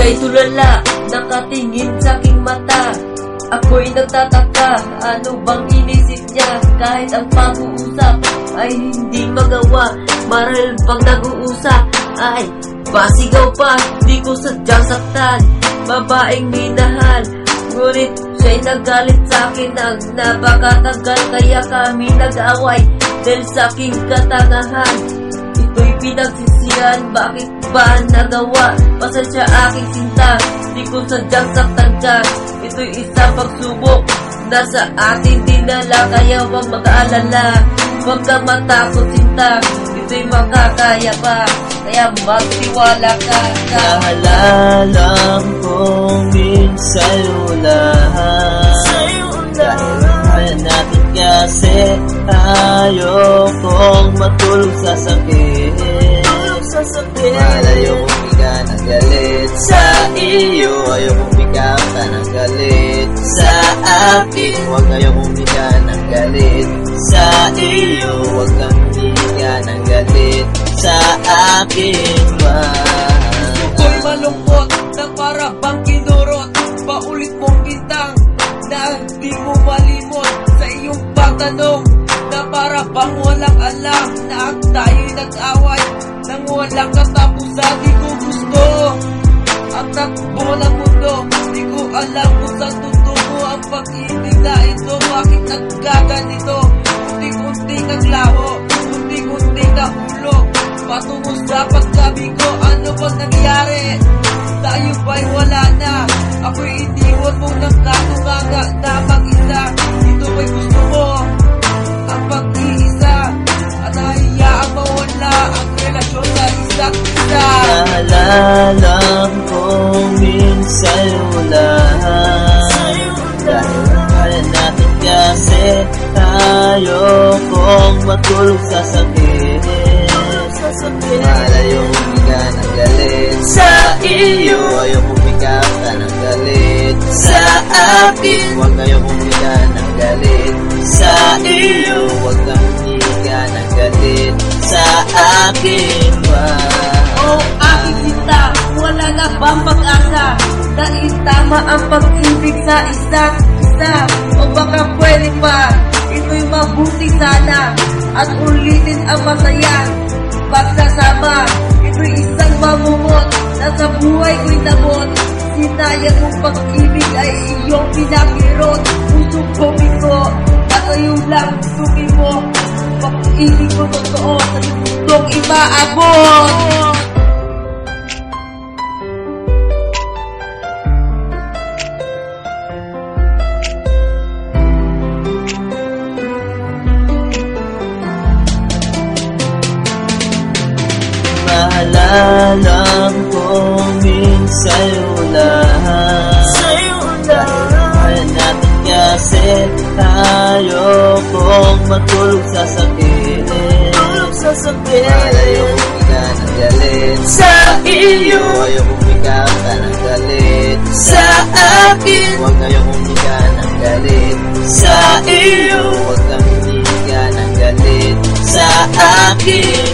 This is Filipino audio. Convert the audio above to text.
Siya'y tulala, nakatingin sa aking mata. Ako'y nagtataka, ano bang inisip niya? Kahit ang pag-uusap ay hindi magawa. Marahil pag nag-uusap ay pasigaw pa. Di ko sadyang saktan, babaeng minahal. Ngunit siya'y nagalit sa'kin ng napakatagal. Kaya kami nag-away dahil sa aking katangahan. Ito'y pinagsisihan, bakit ba nagawa? Pasensya aking sinta, di ko sadyang saktan ka. Ito'y isang pagsubok na sa ating dinala. Kaya huwag mag-aalala, huwag kang matakot sinta. Ito'y makakaya pa, kaya magtiwala ka. Naalala kong sa'yo lahat. Dahil natin kasi ayokong matulog sa sakit. Ayokong ikaw ng galit sa iyo. Ayokong ikaw ng galit sa akin. Huwag ayokong ikaw ng galit sa iyo. Huwag kang ikaw ng galit sa akin. Ako'y malungkot na para bang kinurot. Paulit mong bintang na di mo malimot. Sa iyong pagtanong na para bang walang alam na tayo'y nag-away nang walang katapusan. Di ko gusto ang takbo ng mundo. Di ko alam kung saan tutungo ang pag-ibig na ito. Bakit nagkaganito? Kunti-kunti naglaho, kunti-kunti nahulog patungo sa pagsabi ko. Ano bang nangyari? Tayo ba'y wala na? Ako'y iniwan mong nagkatungaga na mag-isa. Ito ba'y gusto mo ang pag-iisa? At hayaang mawala ang relasyon sa isa't isa. Naalala kong sa'yo lahat. Dahil natin kasi ayokong matulog sa sakit. Ayokong ikaw ng galit sa iyo. Ayokong ikaw ng galit sa akin. Huwag ayokong ikaw ng galit sa iyo. Huwag kang ikaw ng galit sa akin. Oh, aking sinta, wala na bang pag-asa? Dahil tama ang pag-ibig sa isa't isa. O baka pwede pa, ito'y mabuti sana. At ulitin ang masaya pagsasama. Ito'y isang mamumot na sa buhay ko'y nabot. Sinayang mong pag-ibig ay iyong pinakirot. Pusong ko ito, at sa'yo lang suki mo. Pag-ibig ko totoo, sa'yo gustong ipaabot. Naalala kong sa'yo lahat. Dahil natin kasi ayokong matulog sa sakit. Ayokong ikaw ng galit sa iyo. Ayokong ikaw ng galit sa akin. Huwag ayokong ikaw ng galit sa iyo. Huwag kang ikaw ng galit sa akin.